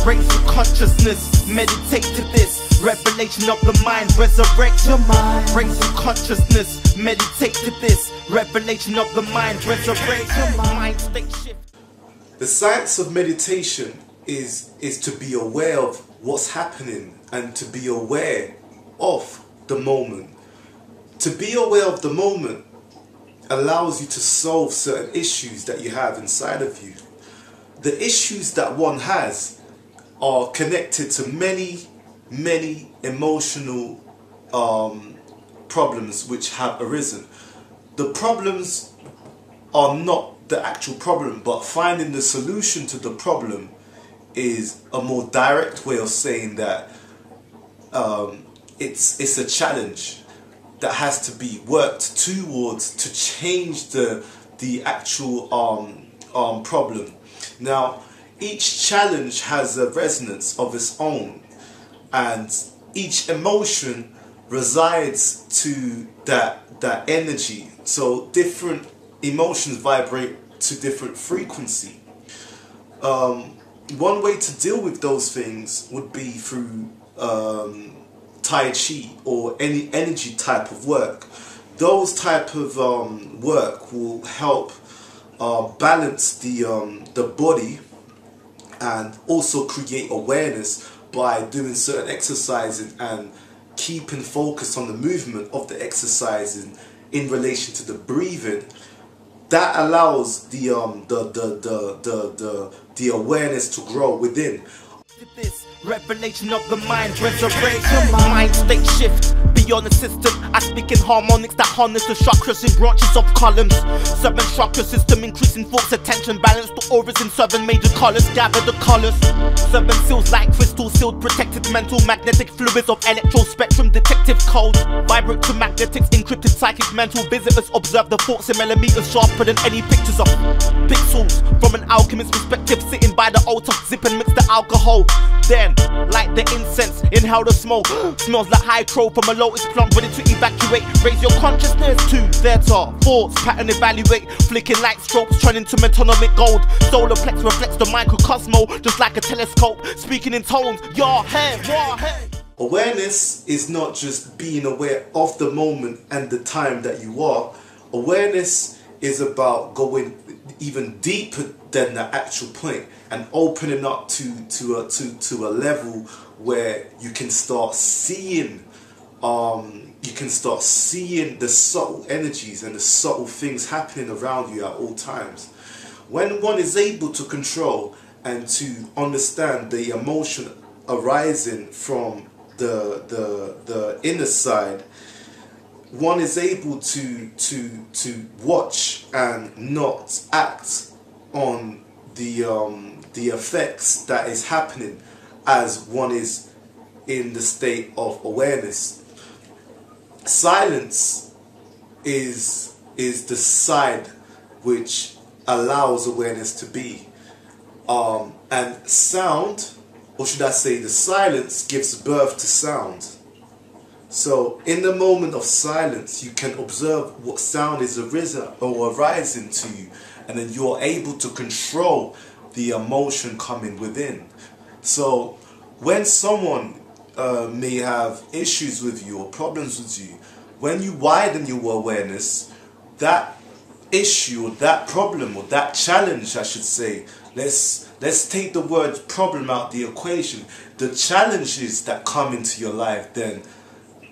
Raise your consciousness, meditate to this. Revelation of the mind, resurrect your mind. Raise your consciousness, meditate to this. Revelation of the mind, resurrect your mind. State shift. The science of meditation is to be aware of what's happening and to be aware of the moment. To be aware of the moment allows you to solve certain issues that you have inside of you. The issues that one has are connected to many emotional problems which have arisen. The problems are not the actual problem, but finding the solution to the problem is a more direct way of saying that it's a challenge that has to be worked towards to change the actual problem. Now, each challenge has a resonance of its own, and each emotion resides to that energy. So different emotions vibrate to different frequency. One way to deal with those things would be through Tai Chi or any energy type of work. Those type of work will help balance the body and also create awareness by doing certain exercising and keeping focus on the movement of the exercising in relation to the breathing. That allows the awareness to grow within. This revelation of the mind, resurrect your mind, state shift beyond the system. I speak in harmonics that harness the chakras in branches of columns. 7 chakra system, increasing force, attention, balance the auras in 7 major colors. Gather the colors. 7 seals like crystal sealed, protected mental magnetic fluids of electro spectrum detective code. Vibrate to magnetics, encrypted psychic mental visitors. Observe the thoughts in millimeters sharper than any pictures of pixels. From an alchemist perspective, sitting by the altar, zip and mix the alcohol. Then, light the incense, inhale the smoke. Smells like high crow from a lotus plant, ready to evacuate. Raise your consciousness to theta, thoughts, pattern evaluate. Flicking light strobes, turning to metonymic gold. Solar plex reflects the microcosmo, just like a telescope. Speaking in tones, your head. Awareness is not just being aware of the moment and the time that you are. Awareness is about going even deeper than the actual point and opening up to a level where you can start seeing the subtle energies and the subtle things happening around you at all times. When one is able to control and to understand the emotion arising from the inner side, one is able to watch and not act on the effects that is happening as one is in the state of awareness. Silence is the side which allows awareness to be, and sound, or should I say the silence, gives birth to sound. So in the moment of silence, you can observe what sound is arisen or arising to you, and then you're able to control the emotion coming within. So when someone may have issues with you or problems with you, when you widen your awareness, that issue or that problem or that challenge, I should say, let's take the word problem out the equation. The challenges that come into your life then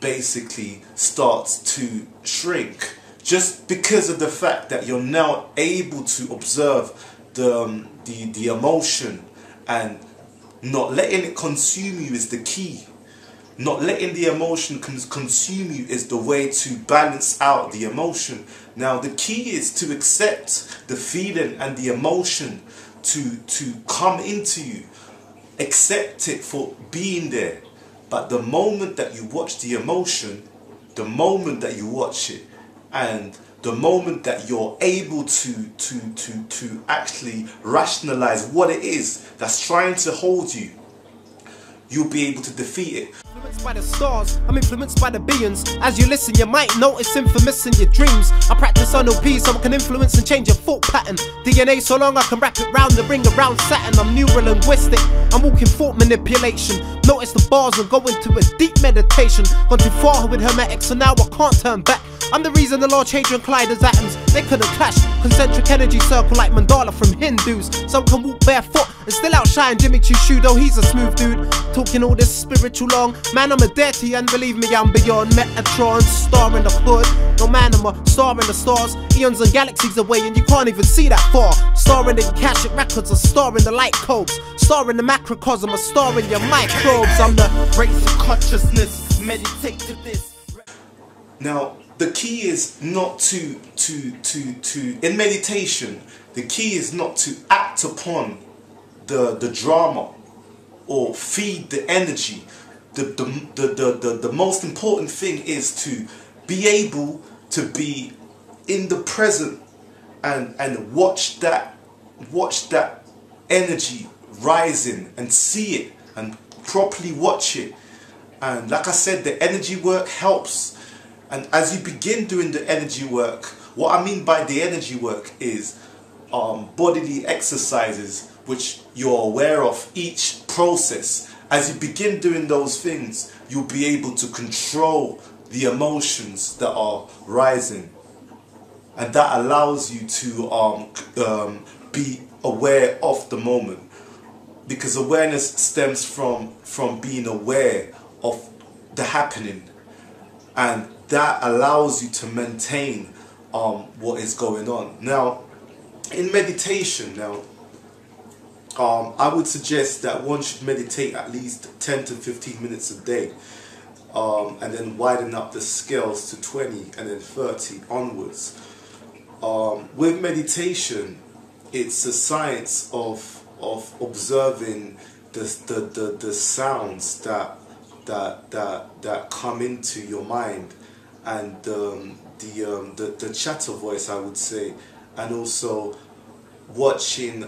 basically starts to shrink, just because of the fact that you're now able to observe the emotion, and not letting it consume you is the key. Not letting the emotion consume you is the way to balance out the emotion. Now the key is to accept the feeling and the emotion to come into you. Accept it for being there. But the moment that you watch the emotion, the moment that you watch it, and the moment that you're able to actually rationalize what it is that's trying to hold you, you'll be able to defeat it. Influenced by the stars, I'm influenced by the beings. As you listen, you might notice infamous in your dreams. I practice NLP so I can influence and change your thought pattern. DNA so long I can wrap it round the ring around Saturn. I'm neuro-linguistic, I'm walking thought manipulation. Notice the bars and go into a deep meditation. Gone too far with hermetics, so now I can't turn back. I'm the reason the Large Hadron Collider's atoms, they couldn't clash. Concentric energy circle like mandala from Hindus. Some can walk barefoot and still outshine Jimmy Choo, though he's a smooth dude. Talking all this spiritual long, man, I'm a deity, and believe me, I'm beyond Metatron. Star in the hood, no man, I'm a star in the stars. Eons and galaxies away, and you can't even see that far. Star in the Akashic records, a star in the light codes. Star in the macrocosm, a star in your microbes. I'm the Race of consciousness, meditate to this. Now, the key is not to in meditation, the key is not to act upon the drama or feed the energy. The most important thing is to be able to be in the present and watch that energy rising and see it and properly watch it. And like I said, the energy work helps. And as you begin doing the energy work, what I mean by the energy work is bodily exercises which you're aware of each process. As you begin doing those things, you'll be able to control the emotions that are rising. And that allows you to be aware of the moment. Because awareness stems from being aware of the happening. And that allows you to maintain what is going on. Now, in meditation, I would suggest that one should meditate at least 10 to 15 minutes a day, and then widen up the scales to 20 and then 30 onwards. With meditation, it's a science of observing the sounds that come into your mind, and the chatter voice, I would say, and also watching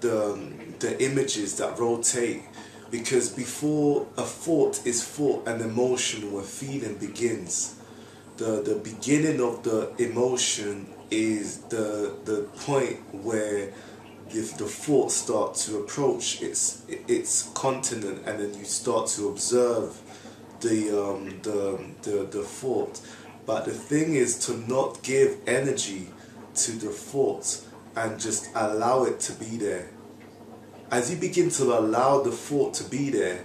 the images that rotate, because before a thought is thought, an emotion or a feeling begins. The beginning of the emotion is the point where if the thoughts start to approach its continent, and then you start to observe the thought. But the thing is to not give energy to the thoughts and just allow it to be there. As you begin to allow the thought to be there,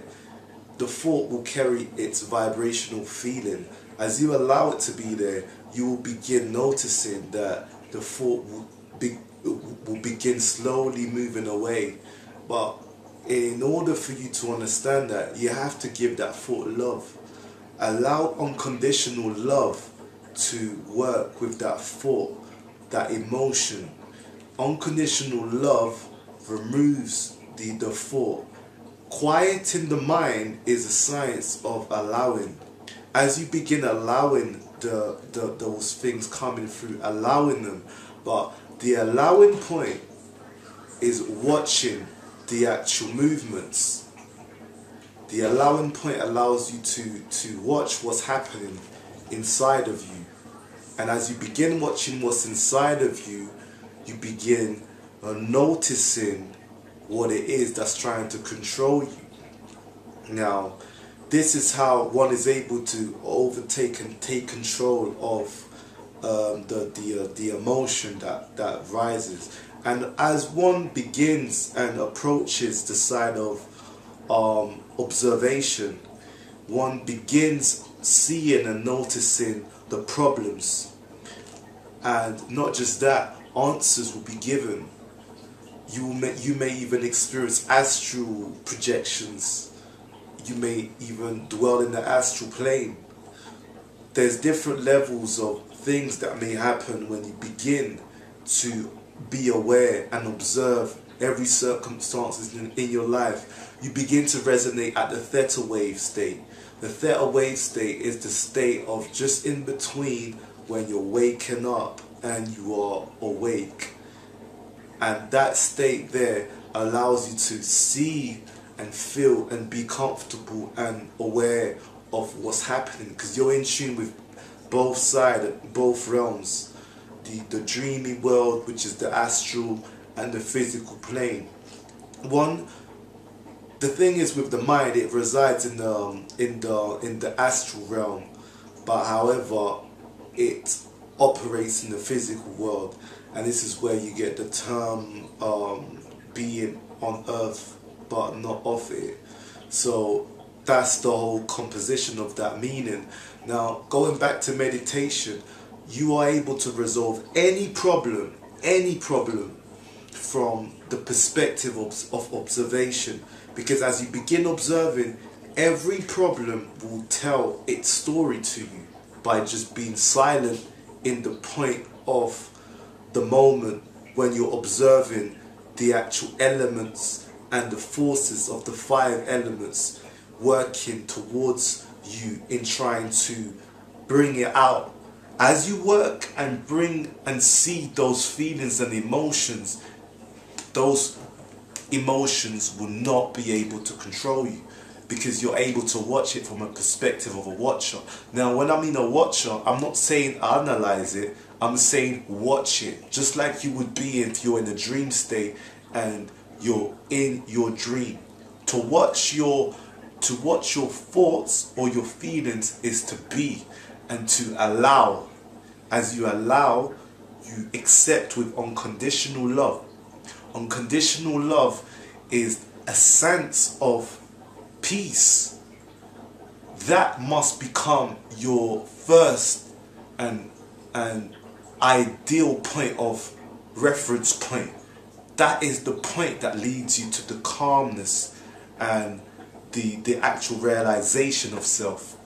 the thought will carry its vibrational feeling. As you allow it to be there, you will begin noticing that the thought will begin slowly moving away. But in order for you to understand that, you have to give that thought love. Allow unconditional love to work with that thought, that emotion. Unconditional love removes the thought. Quieting the mind is a science of allowing. As you begin allowing those things coming through, allowing them, but the allowing point is watching the actual movements. The allowing point allows you to watch what's happening inside of you. And as you begin watching what's inside of you, you begin noticing what it is that's trying to control you. Now, this is how one is able to overtake and take control of the emotion that rises. And as one begins and approaches the side of observation, one begins seeing and noticing the problems. And not just that, answers will be given. You may even experience astral projections. You may even dwell in the astral plane. There's different levels of things that may happen when you begin to be aware and observe every circumstances in your life. You begin to resonate at the theta wave state. The theta wave state is the state of just in between when you're waking up and you are awake. And that state there allows you to see and feel and be comfortable and aware of what's happening, because you're in tune with both sides, both realms, the dreamy world, which is the astral, and the physical plane. The thing is with the mind, it resides in the astral realm, but however it operates in the physical world, and this is where you get the term being on earth but not of it. So that's the whole composition of that meaning. Now, going back to meditation, you are able to resolve any problem from the perspective of observation, because as you begin observing, every problem will tell its story to you by just being silent in the point of the moment when you're observing the actual elements and the forces of the 5 elements working towards you in trying to bring it out. As you work and bring and see those feelings and emotions, those emotions will not be able to control you, because you're able to watch it from a perspective of a watcher. Now, when I mean a watcher, I'm not saying analyze it, I'm saying watch it, just like you would be if you're in a dream state and you're in your dream. To watch your thoughts or your feelings is to be, and to allow. As you allow, you accept with unconditional love. Unconditional love is a sense of peace. That must become your first and ideal point of reference point. That is the point that leads you to the calmness and the actual realization of self,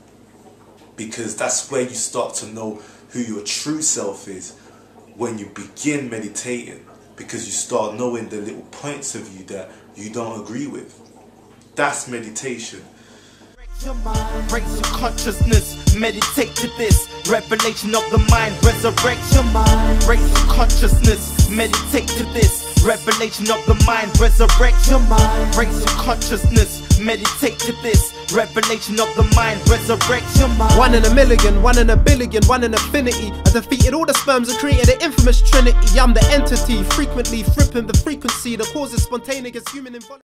because that's where you start to know who your true self is when you begin meditating, because you start knowing the little points of you that you don't agree with. That's meditation. Your mind, raise your consciousness, meditate to this. Revelation of the mind, resurrect your mind. Raise your consciousness, meditate to this. Revelation of the mind, resurrect your mind. Raise your consciousness, meditate to this. Revelation of the mind, resurrect your mind. 1 in a million, 1 in a billion, 1 in infinity. I defeated all the sperms and created an infamous trinity. I'm the entity, frequently flipping the frequency that causes spontaneous human involuntary.